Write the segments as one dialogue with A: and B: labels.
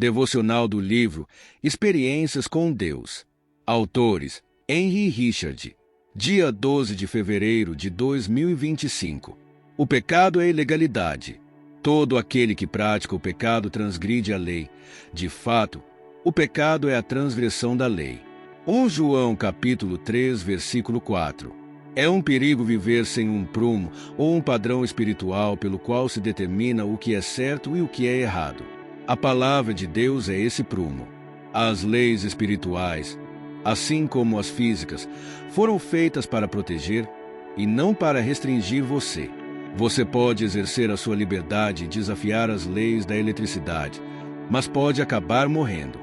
A: Devocional do livro Experiências com Deus. Autores: Henry Richard. Dia 12 de fevereiro de 2025. O pecado é ilegalidade. Todo aquele que pratica o pecado transgride a lei. De fato, o pecado é a transgressão da lei. 1 João capítulo 3, versículo 4. É um perigo viver sem um prumo ou um padrão espiritual pelo qual se determina o que é certo e o que é errado. A palavra de Deus é esse prumo. As leis espirituais, assim como as físicas, foram feitas para proteger e não para restringir você. Você pode exercer a sua liberdade e desafiar as leis da eletricidade, mas pode acabar morrendo.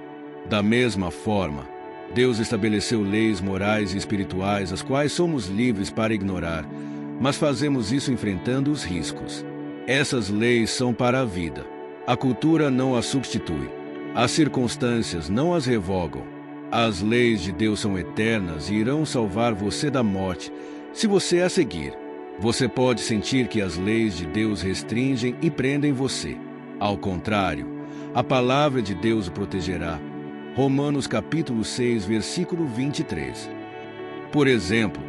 A: Da mesma forma, Deus estabeleceu leis morais e espirituais as quais somos livres para ignorar, mas fazemos isso enfrentando os riscos. Essas leis são para a vida. A cultura não as substitui. As circunstâncias não as revogam. As leis de Deus são eternas e irão salvar você da morte, se você as seguir. Você pode sentir que as leis de Deus restringem e prendem você. Ao contrário, a palavra de Deus o protegerá. Romanos capítulo 6, versículo 23. Por exemplo,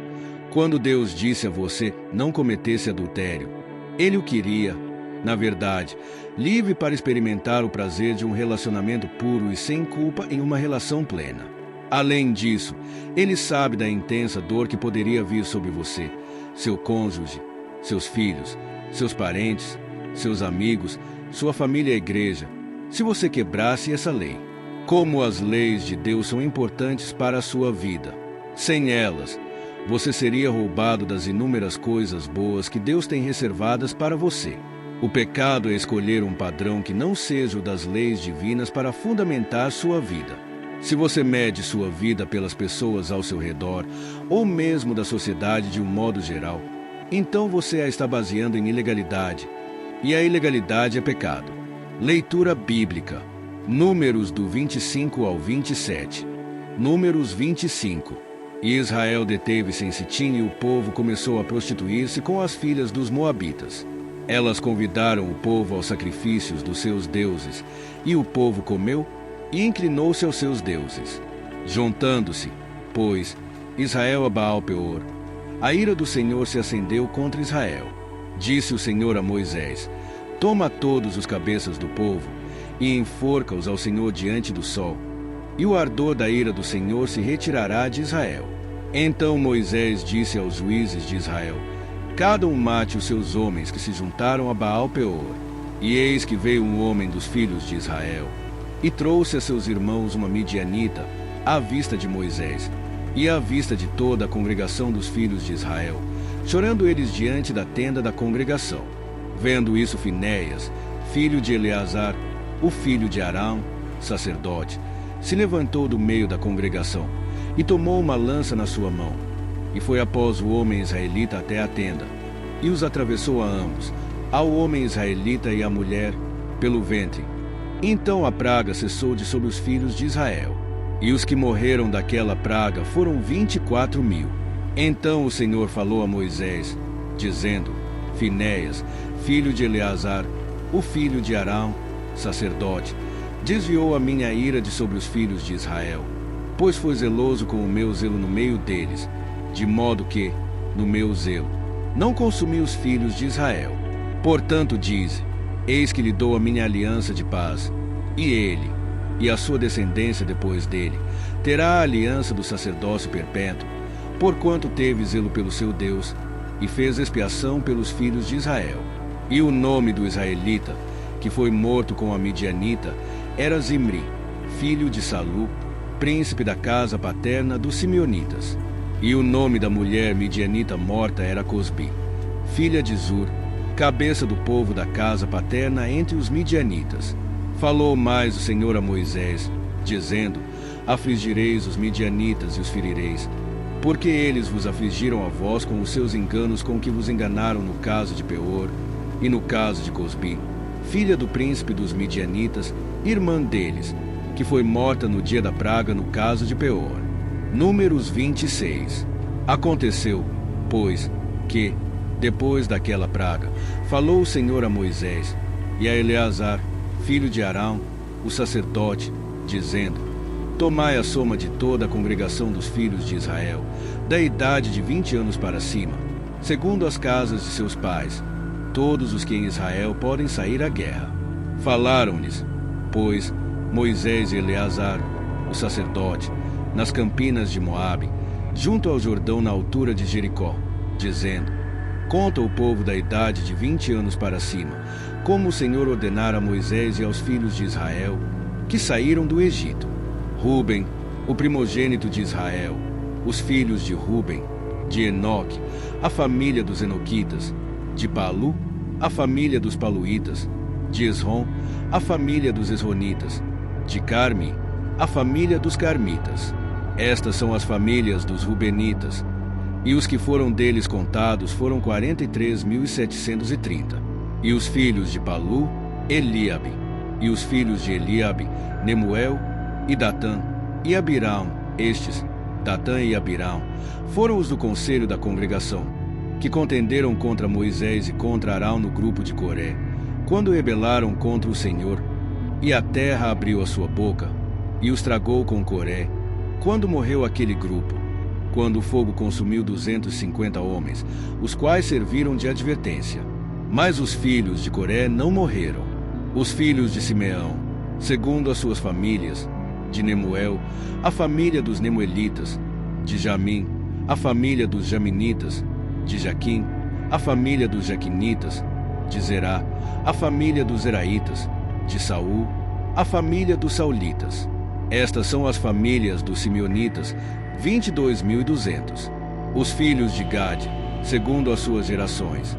A: quando Deus disse a você não cometesse adultério, Ele o queria, na verdade, livre para experimentar o prazer de um relacionamento puro e sem culpa em uma relação plena. Além disso, Ele sabe da intensa dor que poderia vir sobre você, seu cônjuge, seus filhos, seus parentes, seus amigos, sua família e a igreja, se você quebrasse essa lei. Como as leis de Deus são importantes para a sua vida. Sem elas, você seria roubado das inúmeras coisas boas que Deus tem reservadas para você. O pecado é escolher um padrão que não seja o das leis divinas para fundamentar sua vida. Se você mede sua vida pelas pessoas ao seu redor, ou mesmo da sociedade de um modo geral, então você a está baseando em ilegalidade. E a ilegalidade é pecado. Leitura bíblica. Números do 25 ao 27. Números 25. E Israel deteve-se em Sitim e o povo começou a prostituir-se com as filhas dos moabitas. Elas convidaram o povo aos sacrifícios dos seus deuses, e o povo comeu e inclinou-se aos seus deuses. Juntando-se, pois, Israel a Baal-peor, a ira do Senhor se acendeu contra Israel. Disse o Senhor a Moisés: Toma todos os cabeças do povo e enforca-os ao Senhor diante do sol, e o ardor da ira do Senhor se retirará de Israel. Então Moisés disse aos juízes de Israel: Cada um mate os seus homens que se juntaram a Baal-peor. E eis que veio um homem dos filhos de Israel, e trouxe a seus irmãos uma midianita, à vista de Moisés, e à vista de toda a congregação dos filhos de Israel, chorando eles diante da tenda da congregação. Vendo isso, Finéias, filho de Eleazar, o filho de Arão, sacerdote, se levantou do meio da congregação, e tomou uma lança na sua mão, e foi após o homem israelita até a tenda, e os atravessou a ambos, ao homem israelita e à mulher, pelo ventre. Então a praga cessou de sobre os filhos de Israel, e os que morreram daquela praga foram 24.000. Então o Senhor falou a Moisés, dizendo: Finéias, filho de Eleazar, o filho de Arão, sacerdote, desviou a minha ira de sobre os filhos de Israel, pois foi zeloso com o meu zelo no meio deles, de modo que, no meu zelo, não consumi os filhos de Israel. Portanto dize: Eis que lhe dou a minha aliança de paz, e ele, e a sua descendência depois dele, terá a aliança do sacerdócio perpétuo, porquanto teve zelo pelo seu Deus, e fez expiação pelos filhos de Israel. E o nome do israelita, que foi morto com a midianita, era Zimri, filho de Salu, príncipe da casa paterna dos simeonitas. E o nome da mulher midianita morta era Cosbi, filha de Zur, cabeça do povo da casa paterna entre os midianitas. Falou mais o Senhor a Moisés, dizendo: Afligireis os midianitas e os ferireis, porque eles vos afligiram a vós com os seus enganos com que vos enganaram no caso de Peor e no caso de Cosbi, filha do príncipe dos midianitas, irmã deles, que foi morta no dia da praga no caso de Peor. Números 26. Aconteceu, pois, que, depois daquela praga, falou o Senhor a Moisés e a Eleazar, filho de Arão, o sacerdote, dizendo: Tomai a soma de toda a congregação dos filhos de Israel, da idade de 20 anos para cima, segundo as casas de seus pais, todos os que em Israel podem sair à guerra. Falaram-lhes, pois, Moisés e Eleazar, o sacerdote, nas campinas de Moabe, junto ao Jordão na altura de Jericó, dizendo: Conta o povo da idade de 20 anos para cima, como o Senhor ordenara a Moisés e aos filhos de Israel, que saíram do Egito. Ruben, o primogênito de Israel, os filhos de Ruben, de Enoque, a família dos Enoquitas, de Palu, a família dos Paluítas, de Esrom, a família dos Esronitas, de Carmi, a família dos Carmitas. Estas são as famílias dos Rubenitas, e os que foram deles contados foram 43.730. E os filhos de Palu, Eliabe, e os filhos de Eliabe, Nemuel e Datã, e Abirão. Estes, Datã e Abirão, foram os do conselho da congregação, que contenderam contra Moisés e contra Arão no grupo de Coré, quando rebelaram contra o Senhor, e a terra abriu a sua boca, e os tragou com Coré, quando morreu aquele grupo, quando o fogo consumiu 250 homens, os quais serviram de advertência. Mas os filhos de Coré não morreram. Os filhos de Simeão, segundo as suas famílias, de Nemuel, a família dos Nemuelitas, de Jamim, a família dos Jaminitas, de Jaquim, a família dos Jaquinitas, de Zerá, a família dos Zeraitas, de Saul, a família dos Saulitas. Estas são as famílias dos Simeonitas, 22.200. Os filhos de Gade, segundo as suas gerações,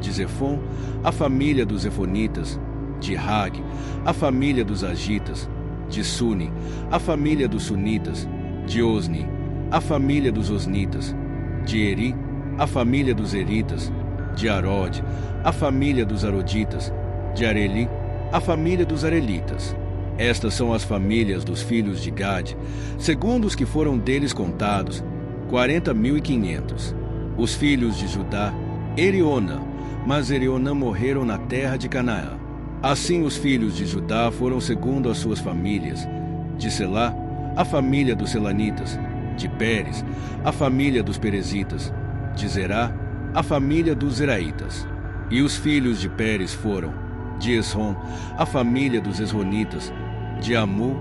A: de Zefon, a família dos Zefonitas, de Rag, a família dos Agitas, de Suni, a família dos Sunitas, de Osni, a família dos Osnitas, de Eri, a família dos Eritas, de Arode, a família dos Aroditas, de Areli, a família dos Arelitas. Estas são as famílias dos filhos de Gade, segundo os que foram deles contados, 40.500. Os filhos de Judá, Eriona, mas Erionã morreram na terra de Canaã. Assim os filhos de Judá foram segundo as suas famílias, de Selá, a família dos Selanitas, de Pérez, a família dos Perezitas, de Zerá, a família dos Zeraitas. E os filhos de Pérez foram, de Esrom, a família dos Esronitas, de Amu,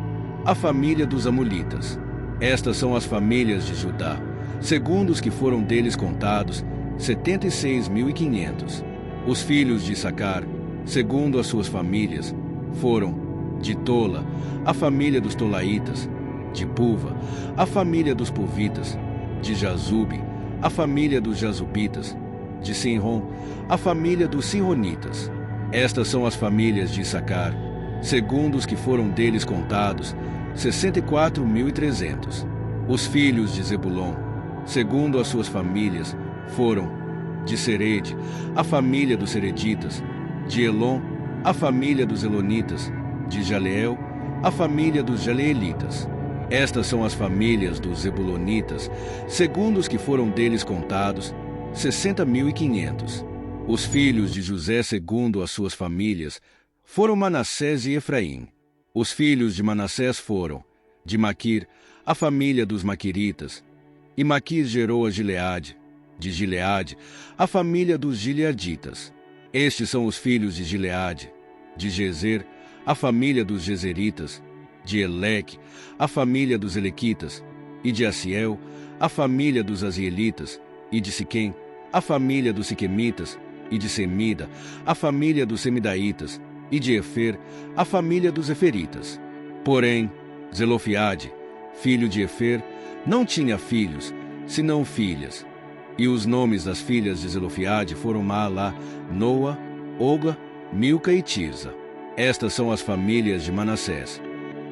A: a família dos Amulitas. Estas são as famílias de Judá, segundo os que foram deles contados, 76.500. Os filhos de Issacar, segundo as suas famílias, foram, de Tola, a família dos Tolaitas, de Puva, a família dos Puvitas, de Jazube, a família dos Jazubitas, de Sinrom, a família dos Sinronitas. Estas são as famílias de Issacar, segundo os que foram deles contados, 64.300. Os filhos de Zebulon, segundo as suas famílias, foram, de Serede, a família dos Sereditas, de Elon, a família dos Elonitas, de Jaleel, a família dos Jaleelitas. Estas são as famílias dos Zebulonitas, segundo os que foram deles contados, 60.500. Os filhos de José, segundo as suas famílias, foram Manassés e Efraim. Os filhos de Manassés foram, de Maquir, a família dos Maquiritas. E Maquir gerou a Gileade, de Gileade, a família dos Gileaditas. Estes são os filhos de Gileade, de Gezer, a família dos Gezeritas, de Eleque, a família dos Elequitas, e de Assiel, a família dos Azielitas, e de Siquém, a família dos Siquemitas, e de Semida, a família dos Semidaitas, e de Efer, a família dos Eferitas. Porém, Zelofiade, filho de Efer, não tinha filhos, senão filhas. E os nomes das filhas de Zelofiade foram Maalá, Noa, Ogla, Milca e Tirza. Estas são as famílias de Manassés.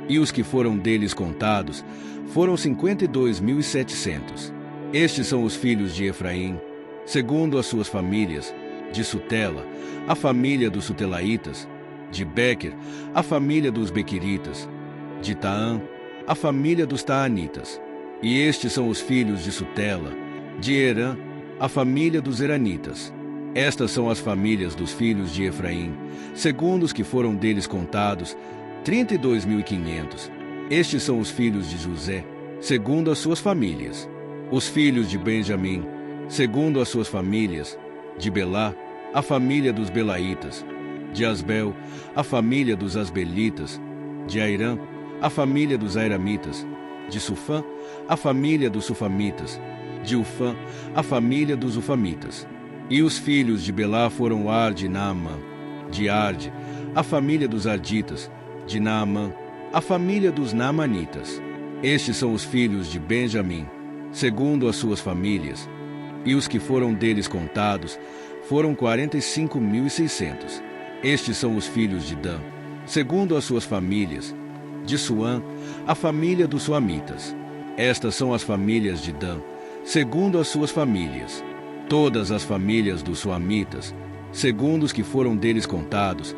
A: E os que foram deles contados foram 52.700. Estes são os filhos de Efraim, segundo as suas famílias, de Sutela, a família dos Sutelaitas, de Bequer, a família dos Bequiritas, de Taã, a família dos Taanitas. E estes são os filhos de Sutela, de Herã, a família dos Heranitas. Estas são as famílias dos filhos de Efraim, segundo os que foram deles contados, 32.500. Estes são os filhos de José, segundo as suas famílias. Os filhos de Benjamim, segundo as suas famílias: de Belá, a família dos Belaitas; de Asbel, a família dos Asbelitas; de Airã, a família dos Airamitas; de Sufã, a família dos Sufamitas; de Ufã, a família dos Ufamitas. E os filhos de Belá foram Arde e Naamã; de Arde, a família dos Arditas; de Naamã, a família dos Naamanitas. Estes são os filhos de Benjamim, segundo as suas famílias, e os que foram deles contados foram 45.600. Estes são os filhos de Dan, segundo as suas famílias: de Suã, a família dos Suamitas. Estas são as famílias de Dan, segundo as suas famílias. Todas as famílias dos Suamitas, segundo os que foram deles contados,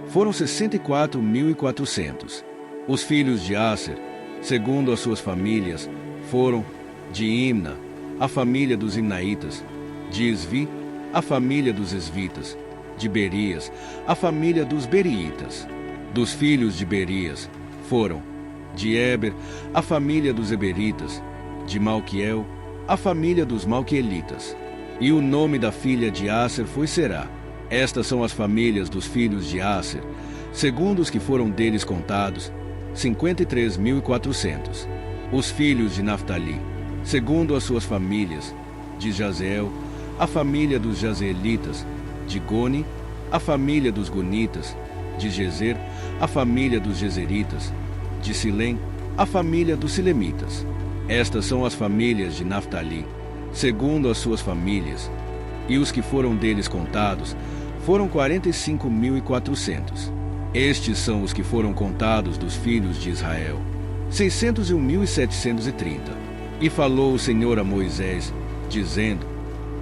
A: foram 64.400. Os filhos de Aser, segundo as suas famílias, foram: de Imna, a família dos Imnaitas; de Isvi, a família dos Esvitas; de Berias, a família dos Beriitas. Dos filhos de Berias foram: de Eber, a família dos Eberitas; de Malquiel, a família dos Malquielitas. E o nome da filha de Aser foi Será. Estas são as famílias dos filhos de Aser, segundo os que foram deles contados, 53.400. Os filhos de Naftali, segundo as suas famílias: de Jazeel, a família dos Jazeelitas; de Goni, a família dos Gonitas; de Gezer, a família dos Gezeritas; de Silém, a família dos Silemitas. Estas são as famílias de Naftali, segundo as suas famílias, e os que foram deles contados foram 45.400. Estes são os que foram contados dos filhos de Israel, 601.730. E falou o Senhor a Moisés, dizendo: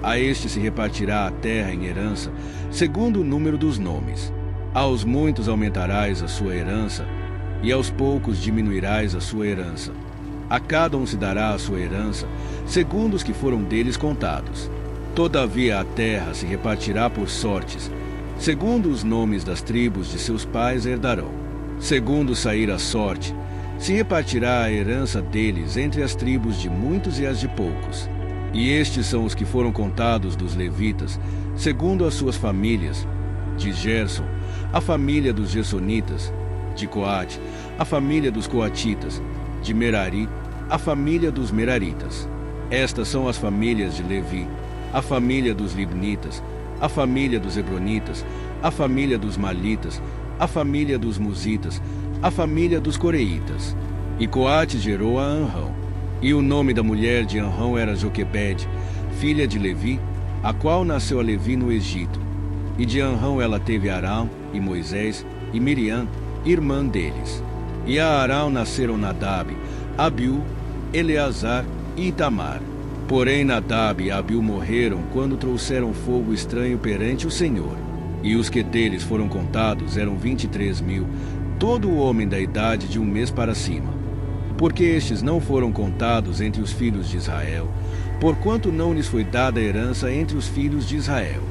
A: a este se repartirá a terra em herança, segundo o número dos nomes. Aos muitos aumentarás a sua herança, e aos poucos diminuirás a sua herança. A cada um se dará a sua herança, segundo os que foram deles contados. Todavia a terra se repartirá por sortes, segundo os nomes das tribos de seus pais herdarão. Segundo sair a sorte, se repartirá a herança deles entre as tribos de muitos e as de poucos. E estes são os que foram contados dos levitas, segundo as suas famílias: de Gerson, a família dos Gersonitas; de Coate, a família dos Coatitas; de Merari, a família dos Meraritas. Estas são as famílias de Levi: a família dos Libnitas, a família dos Hebronitas, a família dos Malitas, a família dos Musitas, a família dos Coreitas. E Coate gerou a Anrão. E o nome da mulher de Anrão era Joquebede, filha de Levi, a qual nasceu a Levi no Egito. E de Anrão ela teve Arão e Moisés e Miriam, irmã deles. E a Arão nasceram Nadab, Abiú, Eleazar e Itamar. Porém Nadab e Abiú morreram quando trouxeram fogo estranho perante o Senhor. E os que deles foram contados eram 23.000, todo o homem da idade de 1 mês para cima. Porque estes não foram contados entre os filhos de Israel, porquanto não lhes foi dada herança entre os filhos de Israel.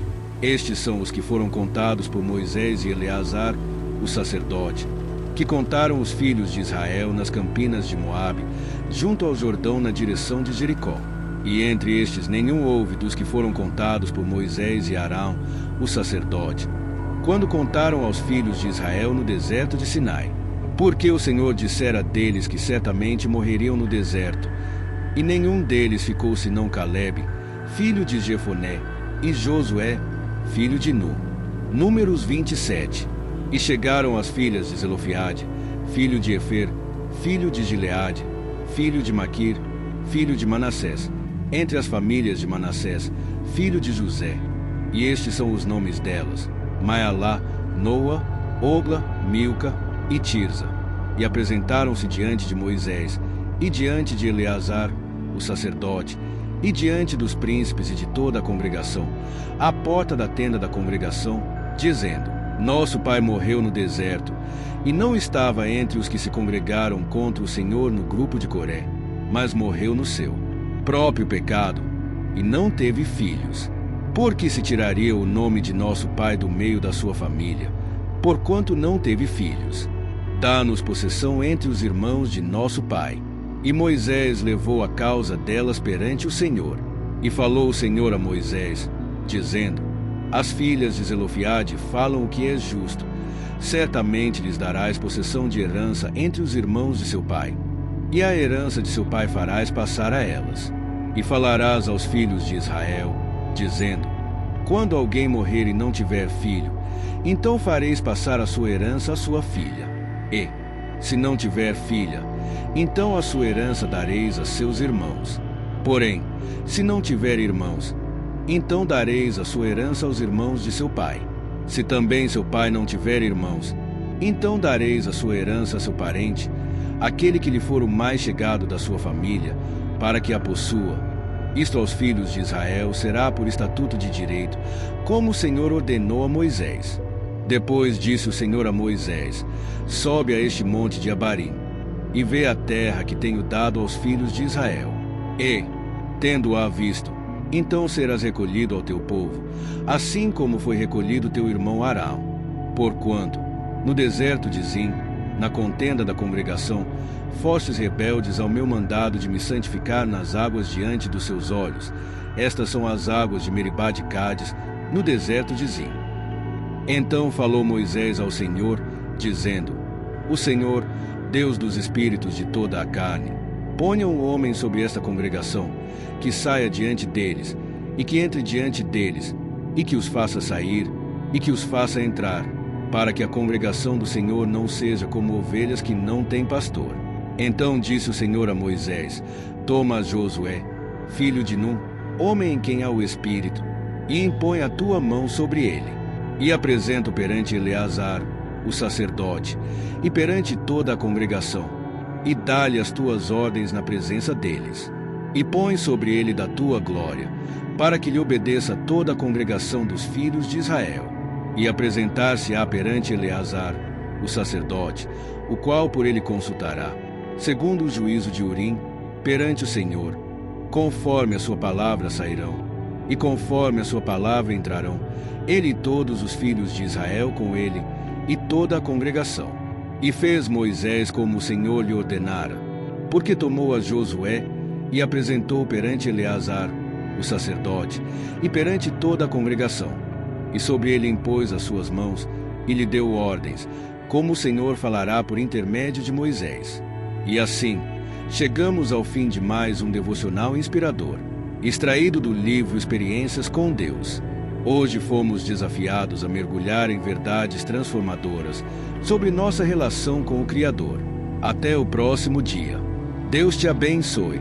A: Estes são os que foram contados por Moisés e Eleazar, o sacerdote, que contaram os filhos de Israel nas campinas de Moabe, junto ao Jordão na direção de Jericó. E entre estes nenhum houve dos que foram contados por Moisés e Arão, o sacerdote, quando contaram aos filhos de Israel no deserto de Sinai. Porque o Senhor dissera deles que certamente morreriam no deserto, e nenhum deles ficou senão Calebe, filho de Jefoné, e Josué, filho de Nun. Números 27. E chegaram as filhas de Zelofiade, filho de Efer, filho de Gileade, filho de Maquir, filho de Manassés, entre as famílias de Manassés, filho de José. E estes são os nomes delas: Maialá, Noa, Ogla, Milca e Tirza. E apresentaram-se diante de Moisés, e diante de Eleazar, o sacerdote, e diante dos príncipes e de toda a congregação, à porta da tenda da congregação, dizendo: Nosso pai morreu no deserto, e não estava entre os que se congregaram contra o Senhor no grupo de Coré, mas morreu no seu próprio pecado, e não teve filhos. Por que se tiraria o nome de nosso pai do meio da sua família, porquanto não teve filhos? dá-nos possessão entre os irmãos de nosso pai. E Moisés levou a causa delas perante o Senhor. E falou o Senhor a Moisés, dizendo: As filhas de Zelofeade falam o que é justo. Certamente lhes darás possessão de herança entre os irmãos de seu pai. E a herança de seu pai farás passar a elas. E falarás aos filhos de Israel, dizendo: Quando alguém morrer e não tiver filho, então fareis passar a sua herança à sua filha. E, se não tiver filha, então a sua herança dareis a seus irmãos. Porém, se não tiver irmãos, então dareis a sua herança aos irmãos de seu pai. Se também seu pai não tiver irmãos, então dareis a sua herança a seu parente, aquele que lhe for o mais chegado da sua família, para que a possua. Isto aos filhos de Israel será por estatuto de direito, como o Senhor ordenou a Moisés. Depois disse o Senhor a Moisés: Sobe a este monte de Abarim, e vê a terra que tenho dado aos filhos de Israel. E, tendo-a visto, então serás recolhido ao teu povo, assim como foi recolhido teu irmão Arão. Porquanto, no deserto de Zim, na contenda da congregação, fostes rebeldes ao meu mandado de me santificar nas águas diante dos seus olhos. Estas são as águas de Meribá de Cádiz, no deserto de Zim. Então falou Moisés ao Senhor, dizendo: O Senhor, Deus dos espíritos de toda a carne, ponha um homem sobre esta congregação, que saia diante deles, e que entre diante deles, e que os faça sair, e que os faça entrar, para que a congregação do Senhor não seja como ovelhas que não têm pastor. Então disse o Senhor a Moisés: Toma Josué, filho de Num, homem em quem há o Espírito, e impõe a tua mão sobre ele. E apresenta-o perante Eleazar, o sacerdote, e perante toda a congregação, e dá-lhe as tuas ordens na presença deles. E põe sobre ele da tua glória, para que lhe obedeça toda a congregação dos filhos de Israel. E apresentar-se-á perante Eleazar, o sacerdote, o qual por ele consultará, segundo o juízo de Urim, perante o Senhor. Conforme a sua palavra sairão, e conforme a sua palavra entrarão, ele e todos os filhos de Israel com ele, e toda a congregação. E fez Moisés como o Senhor lhe ordenara, porque tomou a Josué e apresentou perante Eleazar, o sacerdote, e perante toda a congregação. E sobre ele impôs as suas mãos, e lhe deu ordens, como o Senhor falará por intermédio de Moisés. E assim, chegamos ao fim de mais um devocional inspirador, extraído do livro Experiências com Deus. Hoje fomos desafiados a mergulhar em verdades transformadoras sobre nossa relação com o Criador. Até o próximo dia. Deus te abençoe.